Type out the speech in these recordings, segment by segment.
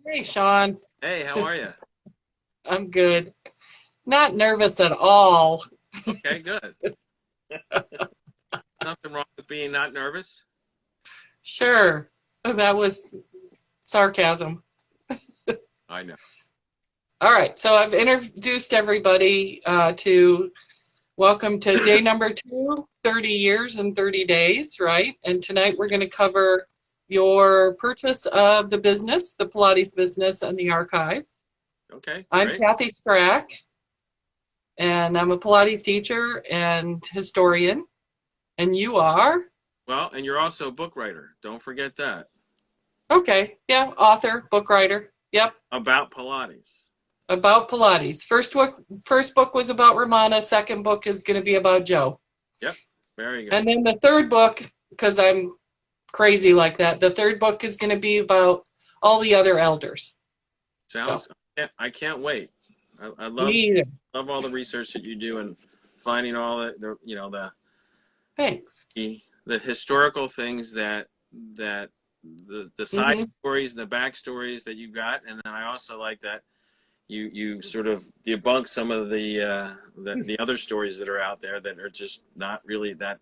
Hey, Sean. Hey, how are you? I'm good. Not nervous at all. Okay, good. Nothing wrong with being not nervous. Sure. That was sarcasm. I know. All right. So I've introduced everybody to welcome to day number 2, 30 years and 30 days, right? And tonight we're going to cover your purchase of the business, the Pilates business, and the archives. Okay, I'm great. Kathy Sprack, and I'm a Pilates teacher and historian. And you are? Well, and you're also a book writer. Don't forget that. Okay, yeah, author, book writer. Yep, About Pilates. about Pilates. First book was about Ramana. Second book is going to be about Joe. Yep, very good. And then the third book, because I'm crazy like that, the third book is going to be about all the other elders. So, Sounds. I can't wait. I me love either. love all the research that you do and finding all the you know Thanks. the historical things that the side Hmm. stories and the backstories that you got, and then I also like that you sort of debunk some of the other stories that are out there that are just not really that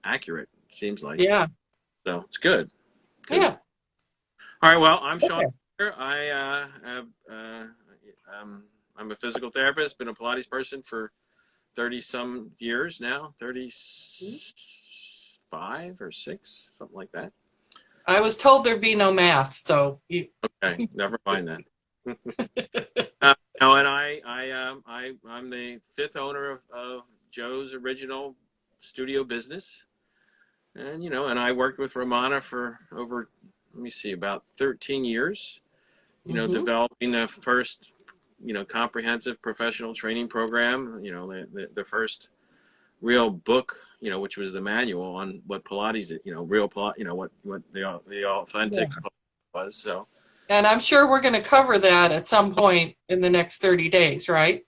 accurate. Seems like Yeah, so it's good. Good. yeah. All right. Well, I'm Sean Okay. Gallagher. I'm a physical therapist. Been a Pilates person for 30 some years now. 35 or six, something like that. I was told there'd be no math, so you. Okay. Never mind that. No, and I'm the fifth owner of Joe's original studio business, and and I worked with Romana for over, let me see, about 13 years. Hmm. Developing the first, comprehensive professional training program. The first real book, which was the manual on what Pilates, real Pilates, what the authentic Yeah. was. So And I'm sure we're going to cover that at some point in the next 30 days, right?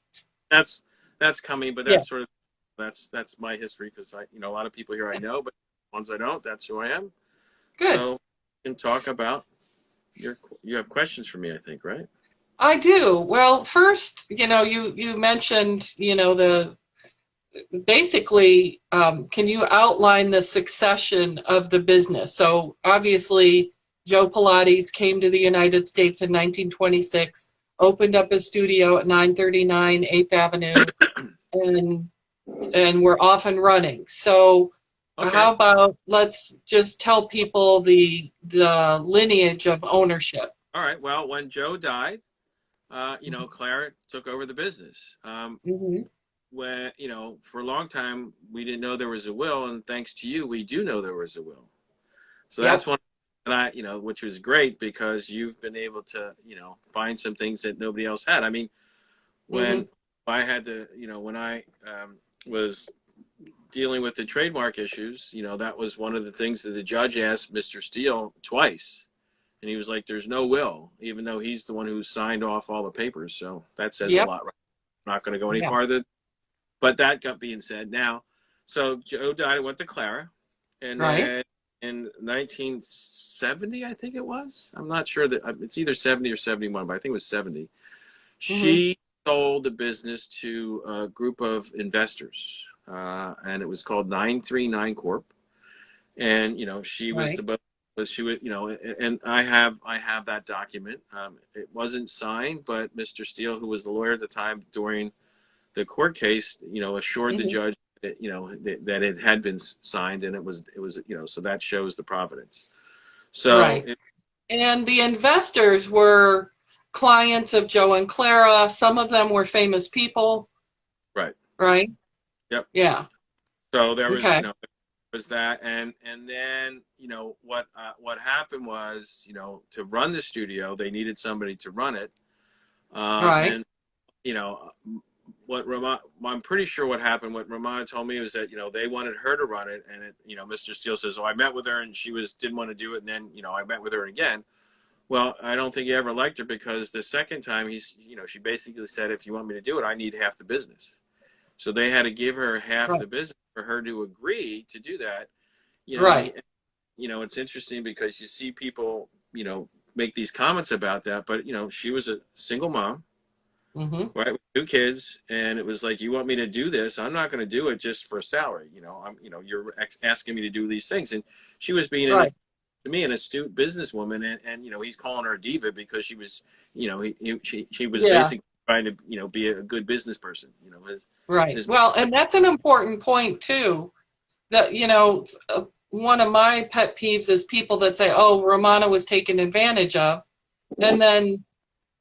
that's that's coming, but Yeah. that's sort of that's my history because a lot of people here I know, but ones I don't, that's who I am. Good. So we can talk about you have questions for me, I think, right? I do. Well, first, you mentioned, the basically, can you outline the succession of the business? So obviously, Joe Pilates came to the United States in 1926, opened up a studio at 939 8th Avenue, and we're off and running. So Okay. how about let's just tell people the lineage of ownership. All right. Well, when Joe died, Clara took over the business. Hmm. When for a long time we didn't know there was a will, and thanks to you, we do know there was a will. So that's Yep. one, and which was great because you've been able to, find some things that nobody else had. I mean, Hmm. when I had to, when I was dealing with the trademark issues, that was one of the things that the judge asked Mr. Steele twice. And he was like, there's no will, even though he's the one who signed off all the papers. So that says a Yep. lot, right? I'm not going to go any Yeah. farther. But that got being said now. So Joe died, went to Clara. And Right. then in 1970, I think it was. I'm not sure that it's either 70 or 71, but I think it was 70. Hmm. She sold the business to a group of investors, and it was called 939 Corp. And she was Right. the was she was and I have that document. It wasn't signed, but Mr. Steele, who was the lawyer at the time during the court case, assured the Hmm. judge that, that it had been signed, and it was so that shows the providence. So Right. And the investors were clients of Joe and Clara. Some of them were famous people, right, right? yep. Yeah. So there was Okay. was that, and then what happened was, to run the studio they needed somebody to run it, Right. and you know what Ramana, I'm pretty sure what happened. What Ramana told me was that they wanted her to run it, and Mr. Steele says, "Oh, I met with her, and she didn't want to do it." And then I met with her again. Well, I don't think he ever liked her because the second time she basically said, "If you want me to do it, I need half the business." So they had to give her half Right. the business for her to agree to do that. And Right. it's interesting because you see people, make these comments about that, but you know, she was a single mom, Mm-hmm. right, with 2 kids, and it was like, you want me to do this? I'm not going to do it just for a salary. You know, you're asking me to do these things, and she was being Right. to me an astute businesswoman, and you know, he's calling her a diva because she was, you know, she was Yeah. basically trying to, you know, be a good business person. You know, Right. his Well, and that's an important point too. That, one of my pet peeves is people that say, "Oh, Romana was taken advantage of," and then,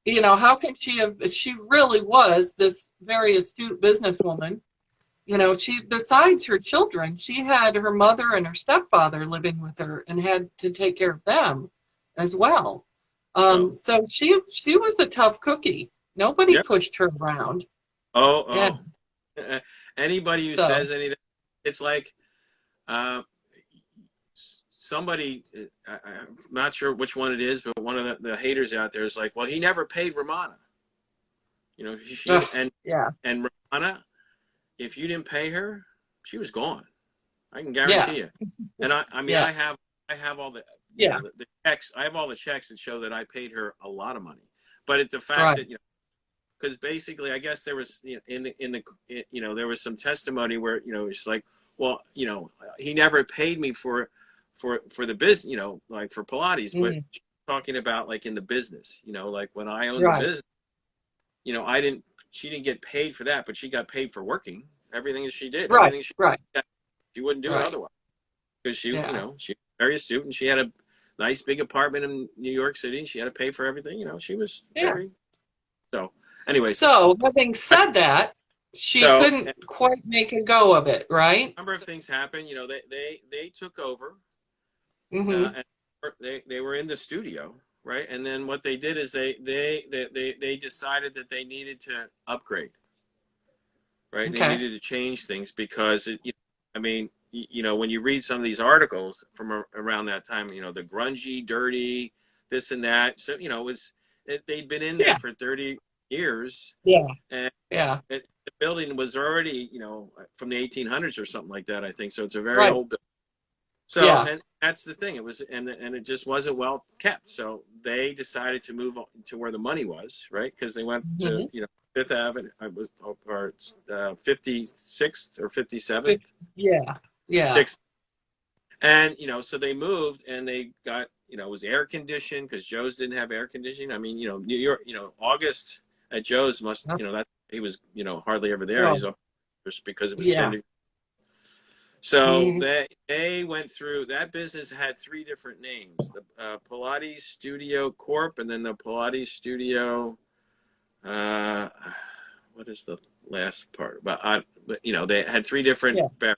how can she have? She really was this very astute businesswoman. She, besides her children, she had her mother and her stepfather living with her and had to take care of them as well. oh So she was a tough cookie. Nobody yeah pushed her around. Yeah. oh anybody who So says anything, it's like, uh, somebody, I'm not sure which one it is, but one of the haters out there is like, well, he never paid Romana. You know, ugh, yeah, and Romana, if you didn't pay her, she was gone. I can yeah, guarantee you. And I mean, yeah, I have all the, yeah. the checks. I have all the checks that show that I paid her a lot of money. But the fact Right. that, because basically, I guess there was, there was some testimony where, it's like, well, he never paid me for the business, like for Pilates, but Mm, talking about like in the business, like when I owned the right. business, I didn't, she didn't get paid for that, but she got paid for working everything that she did, Right. everything she Right. she wouldn't do it Right. otherwise, because Yeah. she was very astute, and she had a nice big apartment in New York City, and she had to pay for everything. She was Yeah. very, so. Anyways, So having said that, she so couldn't quite make a go of it, right? number of things happened. They took over, Mm-hmm. and they were in the studio, right? And then what they did is they decided that they needed to upgrade, right? They Okay. needed to change things because I mean, when you read some of these articles from around that time, the grungy, dirty, this and that. So they'd been in there Yeah. for 30 years, Yeah. and Yeah. the building was already, from the 1800s or something like that, I think. So it's a very Right. old building. So, Yeah. and that's the thing. It was, and it just wasn't well kept. So they decided to move on to where the money was, right? Because they went to, Mm-hmm. Fifth Avenue, or 56th or 57th, Yeah. Yeah. sixth, and so they moved, and they got, it was air conditioned because Joe's didn't have air conditioning. I mean, New York, August at Joe's must, that he was, hardly ever there. Oh, He's up just because it was yeah. 10. So Mm, they went through that business, had 3 different names: the Pilates Studio Corp, and then the Pilates Studio. Uh, what is the last part? But they had 3 different. yeah.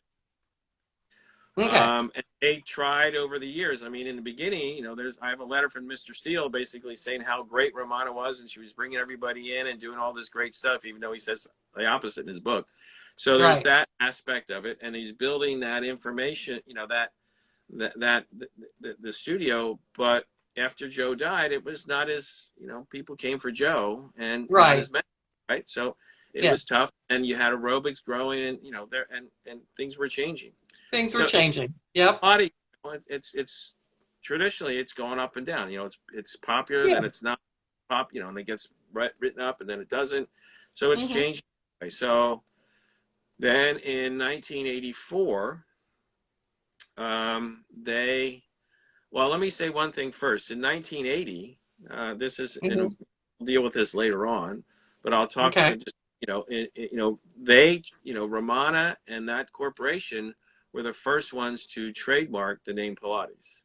Okay. And they tried over the years. I mean, in the beginning, I have a letter from Mr. Steele basically saying how great Romana was, and she was bringing everybody in and doing all this great stuff, even though he says the opposite in his book. So there's Right. that aspect of it, and he's building that information, the studio. But after Joe died, it was not as, people came for Joe and not Right. as many, right? So it Yeah. was tough, and you had aerobics growing, and there, and things were changing. Things were So changing. Yep. body, it's traditionally it's gone up and down. It's popular, Yeah. then it's not pop, and it gets written up, and then it doesn't. So it's Mm-hmm. changing. So then in 1984, well, let me say one thing first. In 1980, this is, and Mm-hmm. we'll deal with this later on, but I'll talk, Okay. just, Romana and that corporation were the first ones to trademark the name Pilates.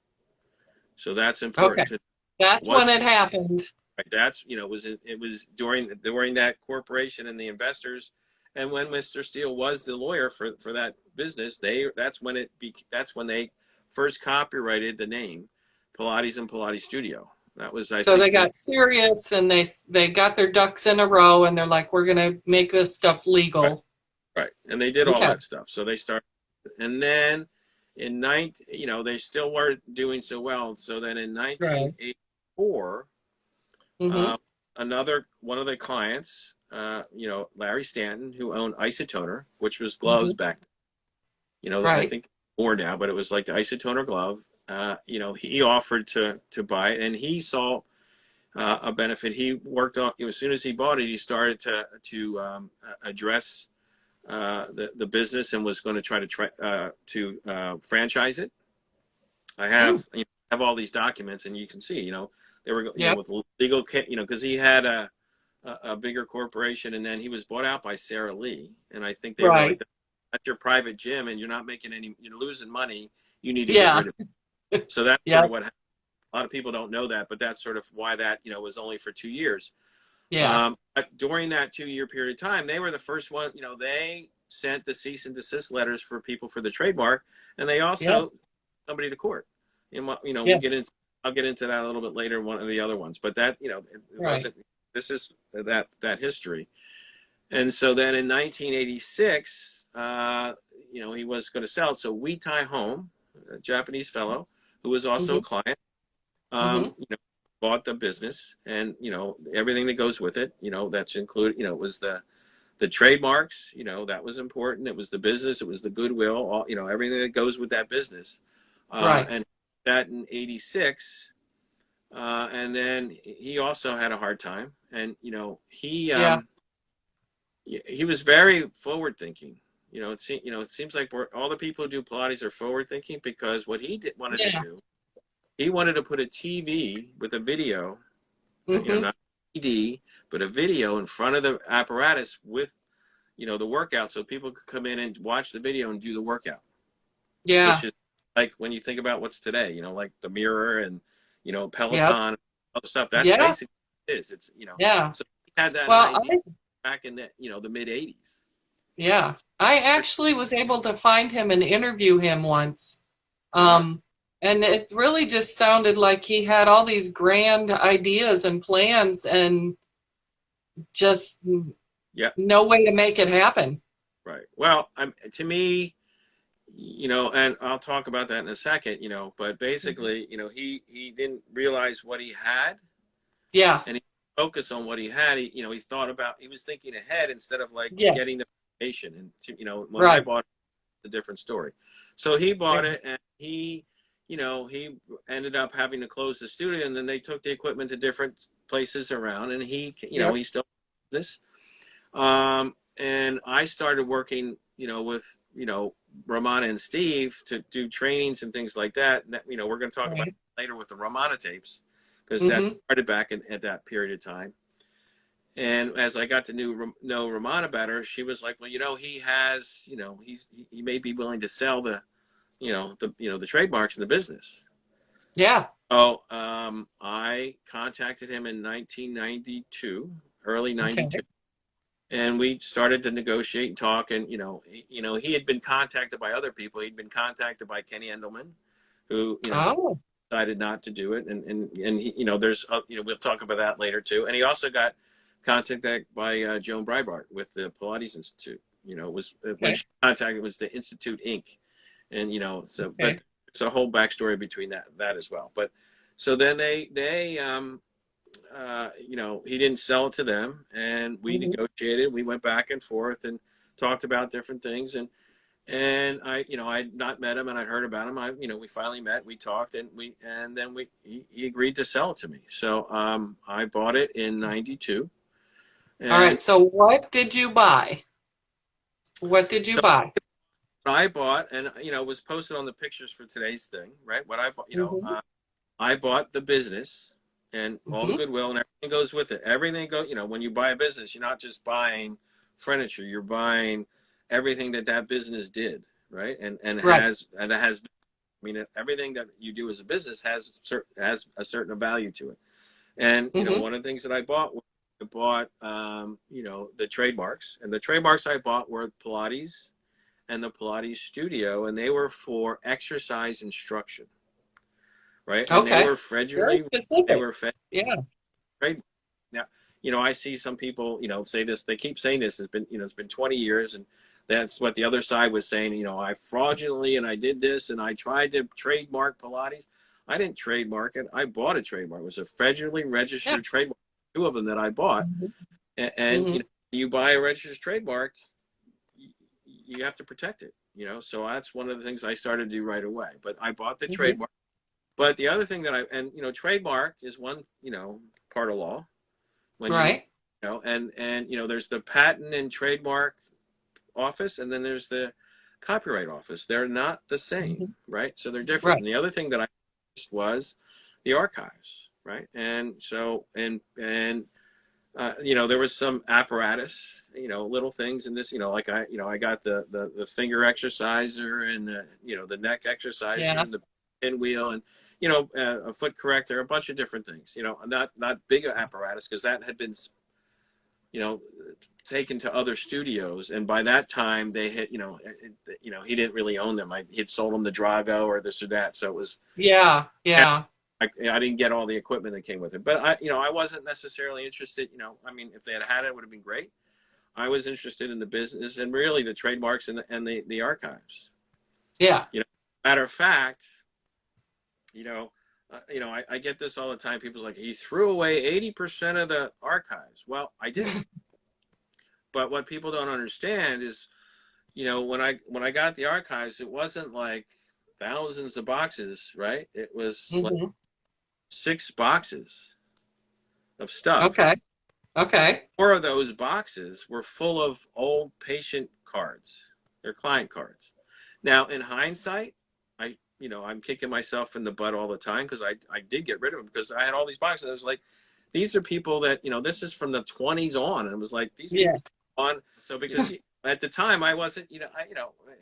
So that's Okay. important to That's one. when it happened. Right, that's, it was during that corporation and the investors, and when Mr. Steele was the lawyer for that business, that's when they first copyrighted the name Pilates and Pilates Studio. That was, I So think, they got serious and they got their ducks in a row and they're like, we're gonna make this stuff right, legal. right, and they did all Okay. that stuff. So they started, and then they still weren't doing so well. So then in Right. 1984, Mm-hmm. another one of the clients, Larry Stanton, who owned Isotoner, which was gloves Mm-hmm. back, I Right. think more now, but it was like the Isotoner glove. he offered to buy it, and he saw a benefit. He worked on, as soon as he bought it, he started to address the business and was going to try to franchise it. I have all these documents, and you can see, they were with legal, because he had a bigger corporation, and then he was bought out by Sarah Lee, and I think they were like, that's your private gym, and you're not making you're losing money. You need to get rid of it. So that's sort of what happened. A lot of people don't know that, but that's sort of why that was only for 2 years. But during that 2-year period of time, they were the first one. They sent the cease and desist letters for people for the trademark, and they also somebody to court. And I'll get into that a little bit later in one of the other ones. But that it wasn't. This is that history. And so then in 1986, he was going to sell it. So Wee Tai Home, a Japanese fellow who was also a client, bought the business, and everything that goes with it. That's included. It was the trademarks. That was important. It was the business. It was the goodwill. All everything that goes with that business. And that in '86, and then he also had a hard time, and he was very forward thinking. It seems like all the people who do Pilates are forward thinking, because what he wanted to do, he wanted to put a TV with a video, not a CD, but a video in front of the apparatus with, the workout, so people could come in and watch the video and do the workout. Yeah. Which is like when you think about what's today, like the mirror and, Peloton, and other stuff. That's basically what it is. It's, so he had that idea back in the, the mid 80s. Yeah. I actually was able to find him and interview him once. And it really just sounded like he had all these grand ideas and plans, and just no way to make it happen. Right. Well, to me, and I'll talk about that in a second, but basically, he didn't realize what he had. Yeah. And he focused on what he had. He was thinking ahead instead of getting the information. And, when I bought it, it's a different story. So he bought it, and he ended up having to close the studio, and then they took the equipment to different places around, and he still did this. And I started working, with, Romana and Steve to do trainings and things like that. And we're going to talk about it later with the Romana tapes, because that started back at that period of time. And as I got to know Romana better, she was like, well, he has, he may be willing to sell the trademarks in the business. Yeah. So I contacted him in 1992, early 92. And we started to negotiate and talk, and he had been contacted by other people. He'd been contacted by Kenny Endelman, who decided not to do it, and he, there's we'll talk about that later too. And he also got contacted by Joan Breitbart with the Pilates Institute. When she contacted, it was the Institute Inc. And but it's a whole backstory between that as well. But so then they he didn't sell it to them, and we negotiated. We went back and forth and talked about different things, and I I'd not met him, and I'd heard about him. We finally met, we talked, and then he agreed to sell it to me. So I bought it in '92. All right. So what did you buy? What did you buy? I bought, and was posted on the pictures for today's thing, right? What I bought, I bought the business and all the goodwill, and everything goes with it. Everything goes, when you buy a business, you're not just buying furniture, you're buying everything that business did, right? And it has, everything that you do as a business has a certain value to it. And one of the things that I bought the trademarks, and the trademarks I bought were Pilates and the Pilates Studio, and they were for exercise instruction, right? And they were federally, right? Now, I see some people, say this. They keep saying this. It's been 20 years, and that's what the other side was saying. I fraudulently, and I did this, and I tried to trademark Pilates. I didn't trademark it. I bought a trademark. It was a federally registered trademark. 2 of them that I bought, and you buy a registered trademark, you have to protect it, so that's one of the things I started to do right away. But I bought the trademark, But the other thing that trademark is one, part of law. When Right. there's the patent and trademark office, and then there's the copyright office. They're not the same, right? So they're different. Right. And the other thing that I noticed was the archives, right? And so, there was some apparatus, little things in this, like I got the finger exerciser and the neck exerciser and the pinwheel and, a foot corrector, a bunch of different things, not big apparatus, because that had been, taken to other studios. And by that time they had, he didn't really own them. He'd sold them to Drago or this or that. So it was, Yeah. I didn't get all the equipment that came with it, but I wasn't necessarily interested. If they had it would have been great. I was interested in the business and really the trademarks and the archives. Yeah. Matter of fact, I get this all the time. People's like, he threw away 80% of the archives. Well, I didn't. But what people don't understand is, when I got the archives, it wasn't like thousands of boxes, right? It was like 6 boxes of stuff. Okay. 4 of those boxes were full of old patient cards. They're client cards. Now, in hindsight, I'm kicking myself in the butt all the time, because I did get rid of them, because I had all these boxes. I was like, these are people that, this is from the 20s on. And it was like, these people on. So because at the time I wasn't,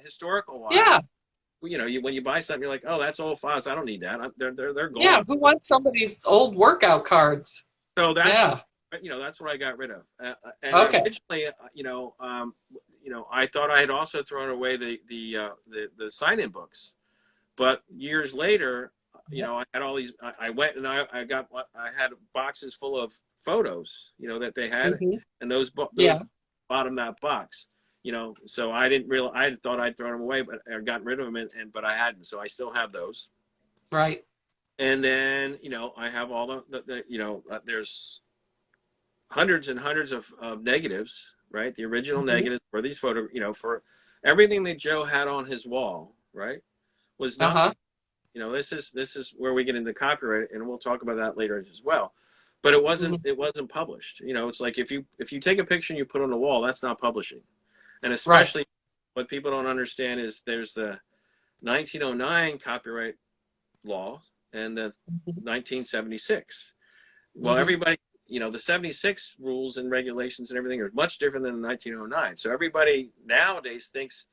historical wise. Yeah. When you buy something, you're like, oh, that's old files. I don't need that. They're gone. Yeah. Who wants somebody's old workout cards? So that's, that's what I got rid of. And originally, I thought I had also thrown away the sign-in books, but years later, I had all these. I went and I had boxes full of photos, that they had, and those bottom that box. So I didn't realize. I thought I'd thrown them away, but or gotten rid of them, but I hadn't. So I still have those. Right. And then I have all the there's hundreds and hundreds of negatives, right? The original negatives for these photos, for everything that Joe had on his wall, right, was not. This is where we get into copyright, and we'll talk about that later as well. But it wasn't published. It's like if you take a picture and you put it on the wall, that's not publishing. And especially what people don't understand is there's the 1909 copyright law and the 1976. Well, everybody, the 76 rules and regulations and everything are much different than the 1909. So everybody nowadays thinks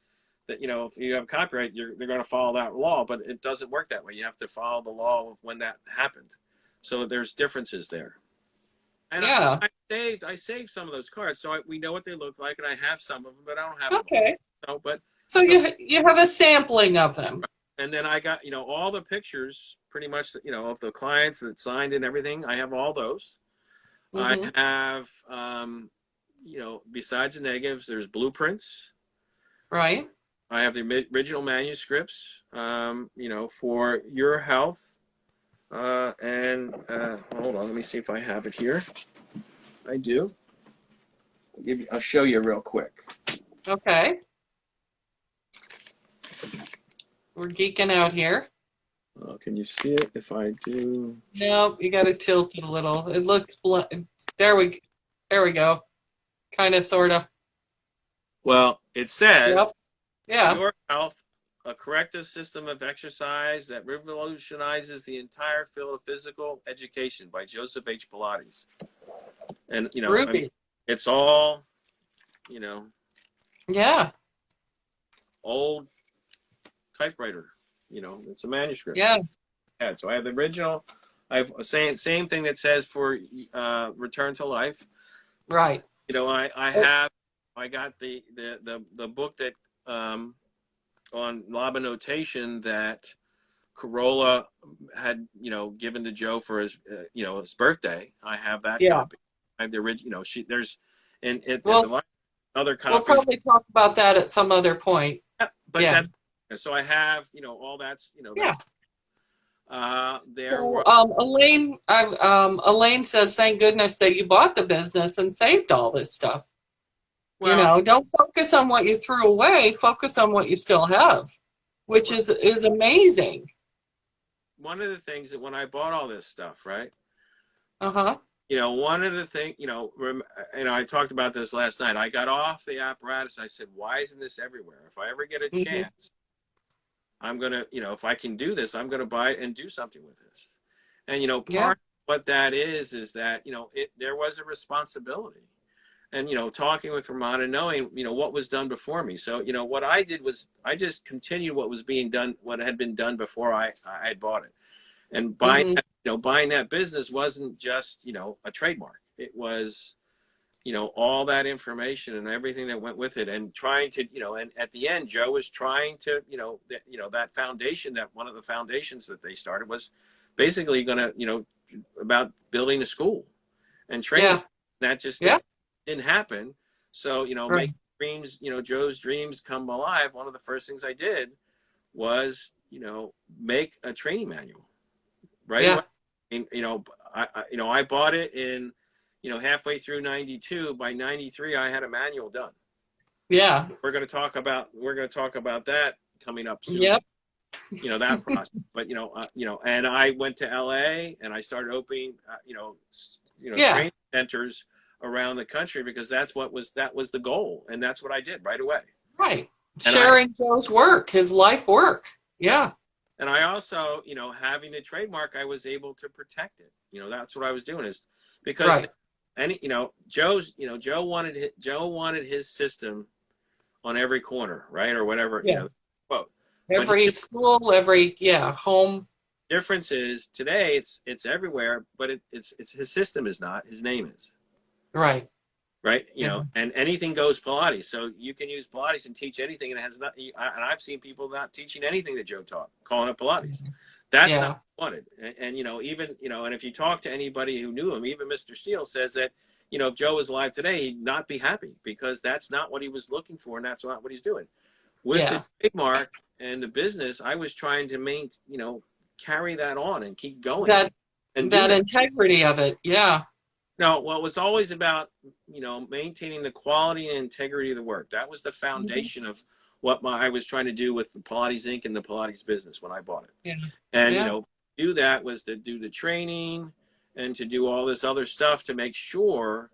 that, if you have copyright, they're going to follow that law, but it doesn't work that way. You have to follow the law of when that happened. So there's differences there. And I saved some of those cards, so we know what they look like, and I have some of them, but I don't have them all. So you have a sampling of them. And then I got, all the pictures, pretty much, of the clients that signed and everything. I have all those. I have, besides the negatives, there's blueprints. Right. I have the original manuscripts, for your health. Hold on, let me see if I have it here. I do. I'll show you real quick. Okay. We're geeking out here. Can you see it if I do? No, you got to tilt it a little. It looks there we go. Kind of, sort of. Well, it says, Your health, a corrective system of exercise that revolutionizes the entire field of physical education by Joseph H. Pilates. And, it's all, old typewriter, it's a manuscript. Yeah. So I have the original. I have same thing that says for Return to Life. Right. I got the book that on lava notation that Corolla had given to Joe for his his birthday. I have that copy. I have the original. There's other copies. We'll probably talk about that at some other point. So I have all that's Elaine says, thank goodness that you bought the business and saved all this stuff. Well, don't focus on what you threw away. Focus on what you still have, which is amazing. one of the things that when I bought all this stuff, right? Uh-huh. One of the things, I talked about this last night. I got off the apparatus. I said, why isn't this everywhere? If I ever get a Hmm. chance, I'm going to, if I can do this, I'm going to buy it and do something with this. And, Yeah. part of what that is that, there was a responsibility. And, talking with Ramona, knowing, what was done before me. So, what I did was I just continued what was being done, what had been done before I had bought it. And Hmm. buying that business wasn't just, a trademark. It was, all that information and everything that went with it, and trying to, and at the end, Joe was trying to, that foundation, that one of the foundations that they started was basically going to, about building a school and training. Yeah. That just Yeah. didn't happen. So, Right. make dreams, Joe's dreams come alive. One of the first things I did was, make a training manual right away. Yeah. And, I bought it in, halfway through 92. By 93, I had a manual done. Yeah. We're going to talk about that coming up soon. Yep. That process. But, and I went to LA and I started opening, Yeah. training centers around the country, because that was the goal. And that's what I did right away. Right. And Sharing Joe's work, his life work. Yeah. And I also, having a trademark, I was able to protect it. That's what I was doing, is because Right. Joe wanted his system on every corner, right? Or whatever, Yeah. quote. Every school, every, home. Difference is today it's everywhere, but it's his system is not, his name is. Right. Right. Yeah. And anything goes Pilates. So you can use Pilates and teach anything, and it has not, and I've seen people not teaching anything that Joe taught, calling it Pilates. That's Yeah. not what I wanted. And even, and if you talk to anybody who knew him, even Mr. Steele says that, if Joe was alive today, he'd not be happy, because that's not what he was looking for. And that's not what he's doing. With Yeah. the trademark and the business, I was trying to carry that on and keep going. That And do that that. integrity of it. Yeah. No, well, it was always about, maintaining the quality and integrity of the work. That was the foundation of what I was trying to do with the Pilates Inc. and the Pilates business when I bought it. Yeah. And, Yeah. do that was to do the training and to do all this other stuff to make sure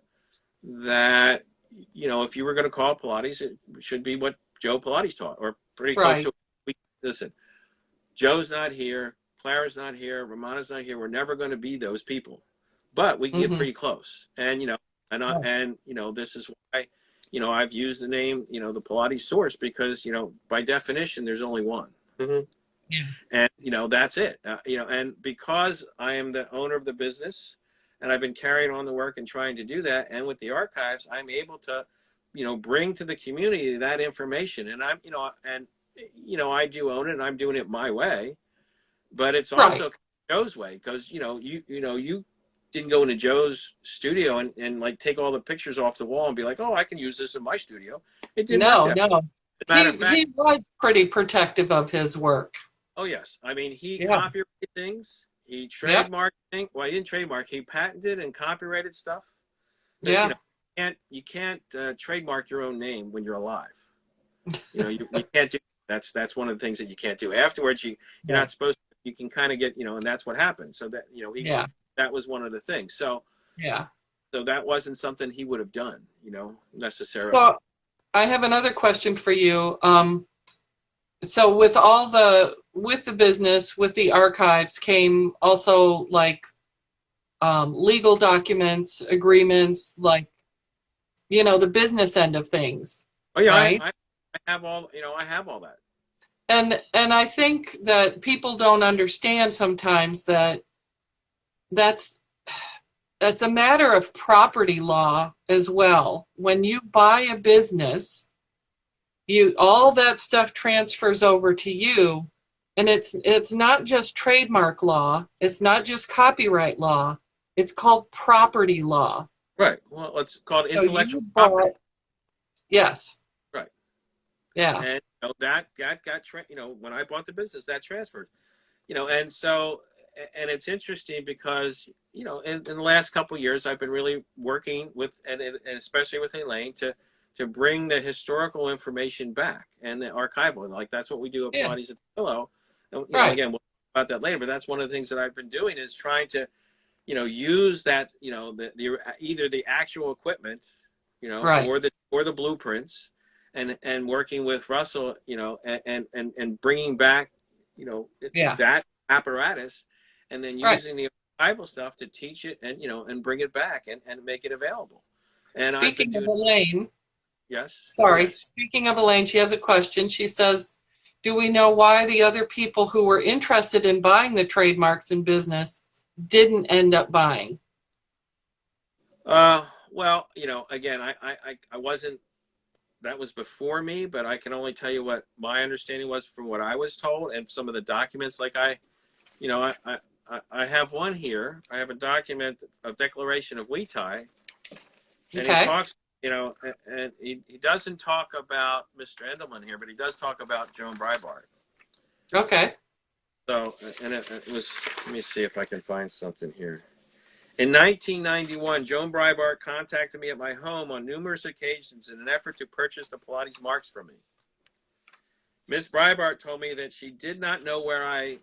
that, if you were going to call Pilates, it should be what Joe Pilates taught, or pretty close Right. to it. Listen, Joe's not here, Clara's not here, Ramona's not here. We're never going to be those people. But we can get pretty close. And, this is why, I've used the name, the Pilates source, because, by definition, there's only one. Mm-hmm. Yeah. And, that's it. And because I am the owner of the business, and I've been carrying on the work and trying to do that, and with the archives, I'm able to, bring to the community that information. And I'm, I do own it, and I'm doing it my way, but it's also Joe's way, because, you didn't go into Joe's studio and like take all the pictures off the wall and be like, oh, I can use this in my studio. It didn't work that way. No. As a matter of fact, He was pretty protective of his work. oh yes, I mean, he Yeah. copyrighted things. He trademarked things. Well, he didn't trademark. He patented and copyrighted stuff. Yeah. You can't trademark your own name when you're alive. You can't do. That's one of the things that you can't do. Afterwards, you're not supposed to. You can kind of get, and that's what happened. So that that was one of the things. So so that wasn't something he would have done, necessarily. So I have another question for you. So with the business, with the archives came also like legal documents, agreements, like, the business end of things. Oh yeah, right? I have all, I have all that. And I think that people don't understand sometimes that that's a matter of property law as well. When you buy a business, all that stuff transfers over to you, and it's not just trademark law, it's not just copyright law, it's called property law. Right. Well, it's called intellectual property. Yes. Right. Yeah. And that got when I bought the business, that transferred. And so, and it's interesting because in the last couple of years, I've been really working with, and especially with Elaine, to bring the historical information back and the archival. And like that's what we do at Pilates at the Pillow. And, again, we'll talk about that later, but that's one of the things that I've been doing is trying to, use that, the either the actual equipment, Right. or the blueprints, and working with Russell, and bringing back, Yeah. that apparatus, and then Right. using the archival stuff to teach it and, and bring it back and make it available. And I've been Speaking of doing, Elaine, yes, go sorry. ahead. Speaking of Elaine, she has a question. She says, do we know why the other people who were interested in buying the trademarks in business didn't end up buying? Well, again, I wasn't, that was before me, but I can only tell you what my understanding was from what I was told and some of the documents. Like I have one here. I have a document of declaration of Wetai, and he Okay. talks, and he doesn't talk about Mr. Endelman here, but he does talk about Joan Breitbart. Okay. So, and it was, let me see if I can find something here. In 1991, Joan Breitbart contacted me at my home on numerous occasions in an effort to purchase the Pilates marks from me. Miss Breitbart told me that she did not know where I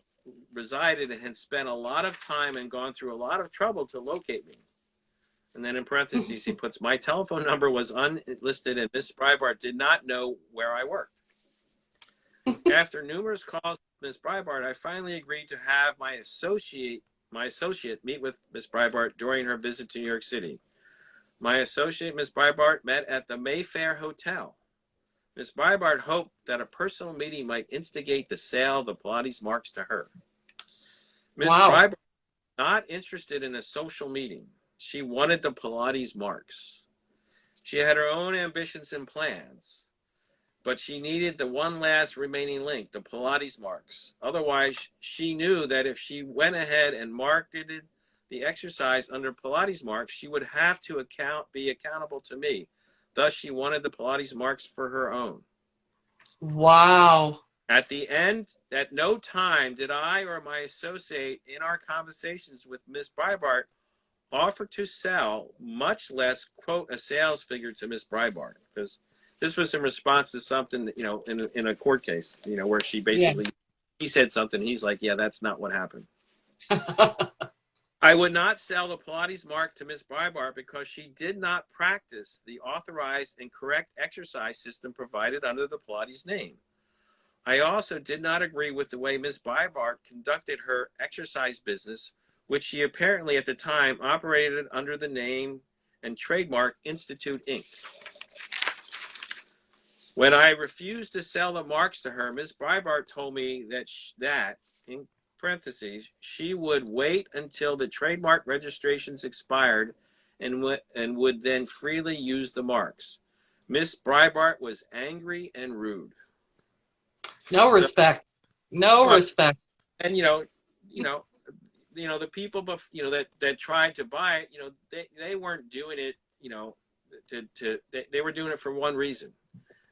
resided and had spent a lot of time and gone through a lot of trouble to locate me. And then in parentheses, he puts, my telephone number was unlisted and Miss Breitbart did not know where I worked. After numerous calls with Miss Breitbart, I finally agreed to have my associate meet with Miss Breitbart during her visit to New York City. My associate, Miss Breitbart, met at the Mayfair Hotel. Miss Breitbart hoped that a personal meeting might instigate the sale of the Pilates marks to her. Miss Wow. Breitbart was not interested in a social meeting. She wanted the Pilates marks. She had her own ambitions and plans, but she needed the one last remaining link, the Pilates marks. Otherwise, she knew that if she went ahead and marketed the exercise under Pilates marks, she would have to be accountable to me. Thus, she wanted the Pilates marks for her own. Wow. At the end, at no time did I or my associate in our conversations with Miss Breitbart offer to sell, much less quote a sales figure to Miss Breitbart, because this was in response to something, in a court case, where she basically, he said something. He's like, yeah, that's not what happened. I would not sell the Pilates mark to Miss Breitbart because she did not practice the authorized and correct exercise system provided under the Pilates name. I also did not agree with the way Miss Breitbart conducted her exercise business, which she apparently at the time operated under the name and trademark Institute Inc. When I refused to sell the marks to her, Miss Breitbart told me that, in parentheses, she would wait until the trademark registrations expired and would then freely use the marks. Miss Breitbart was angry and rude. No respect. No respect. And the people, that tried to buy it, they weren't doing it, they were doing it for one reason,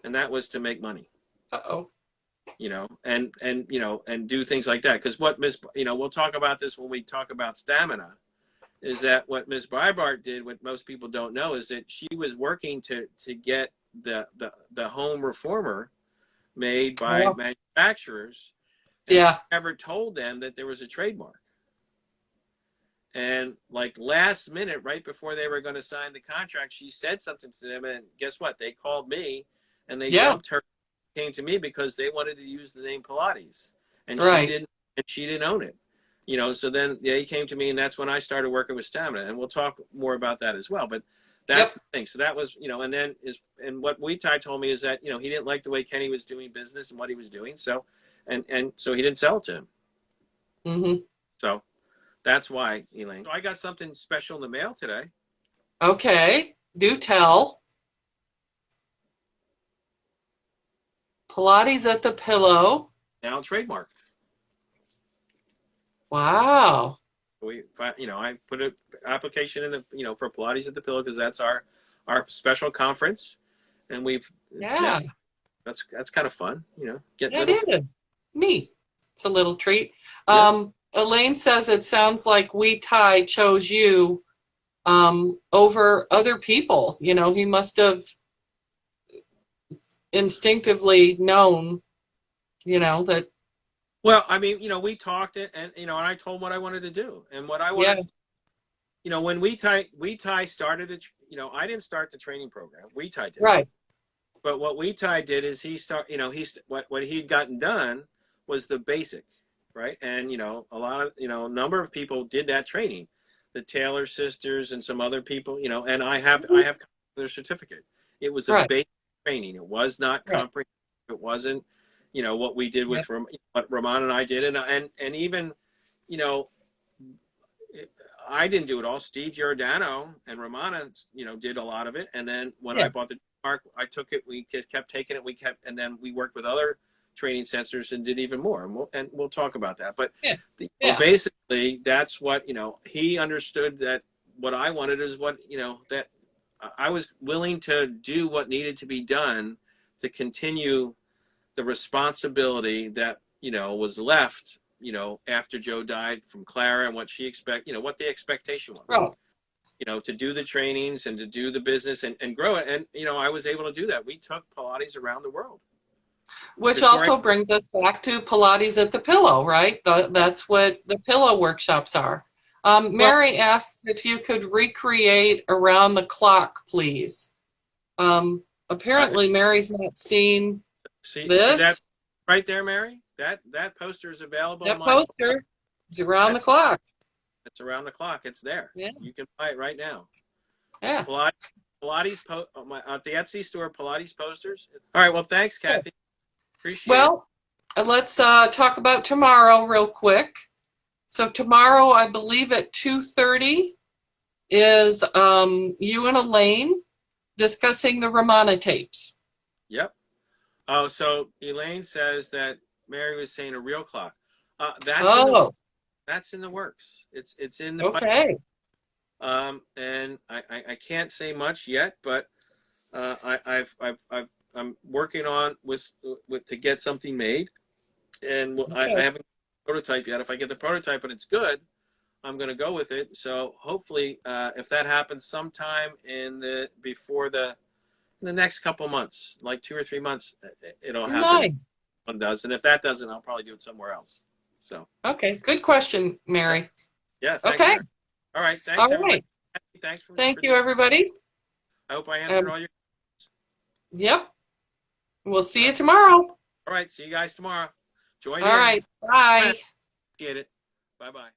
and that was to make money. Uh-oh. And do things like that. Because what we'll talk about this when we talk about stamina, is that what Miss Breitbart did, what most people don't know, is that she was working to get the home reformer made by manufacturers. And she never told them that there was a trademark. And like last minute, right before they were going to sign the contract, she said something to them, and guess what? They called me, and they dumped her. Came to me because they wanted to use the name Pilates, and she didn't own it. So then they came to me, and that's when I started working with stamina, and we'll talk more about that as well. But that's the thing. So that was, and what Wetai told me is that, he didn't like the way Kenny was doing business and what he was doing. So, and so he didn't sell it to him. Mm-hmm. So that's why, Elaine. So I got something special in the mail today. Okay. Do tell. Pilates at the Pillow. Now trademarked. Wow. I put an application in, for Pilates at the Pillow, because that's our special conference, and that's kind of fun, It is neat. It's a little treat. Elaine says it sounds like Wetai chose you over other people. He must have instinctively known, that Well, I mean, we talked and I told him what I wanted to do and what I Yeah, wanted. When we tie started it. I didn't start the training program. We tie did. right, But what we tie did is what he'd gotten done was the basic, right? And a lot of a number of people did that training, the Taylor sisters and some other people, and I have their certificate. It was a right, basic training. It was not right. comprehensive. It wasn't what we did Yeah, with what Ramon and I did, and even you know I didn't do it all. Steve Giordano and Romana, did a lot of it. And then when yeah, I bought the trademark, I took it. We kept taking it. And then we worked with other training centers and did even more. And we'll talk about that. But yeah, yeah. basically, that's what he understood that what I wanted is what that I was willing to do what needed to be done to continue the responsibility that was left after Joe died from Clara and what she what the expectation was, Right. to do the trainings and to do the business and grow it. And, I was able to do that. We took Pilates around the world. Which also brings us back to Pilates at the Pillow, right? That's what the Pillow workshops are. Well, Mary asked if you could recreate around the clock, please. Apparently, Mary's not seen see that this. right there, Mary? That poster is available on That my, poster is around the that's, clock. it's around the clock. It's there. Yeah, You can buy it right now. yeah. At the Etsy store, Pilates posters. All right. Well, thanks, Kathy. Appreciate it. Well, let's talk about tomorrow real quick. So tomorrow, I believe at 2:30 is you and Elaine discussing the Romana tapes. Yep. Oh, so Elaine says that Mary was saying a real clock. Oh, That's in the works. It's in the pipe. okay. And I can't say much yet, but I'm working on with to get something made, and I Okay. haven't prototype yet. If I get the prototype and it's good, I'm going to go with it. So hopefully, if that happens sometime in the next couple months, like 2 or 3 months, it'll happen. Nice. One does, and if that doesn't, I'll probably do it somewhere else. So Okay. Good question, Mary. yeah, thanks, Okay. Mary. All right, thanks All everybody. right. Thanks Thank for you, everybody. I hope I answered Um, all your. yep. We'll see All you tomorrow. right, see you guys tomorrow. Join All in. right. Bye. Appreciate it. Bye bye.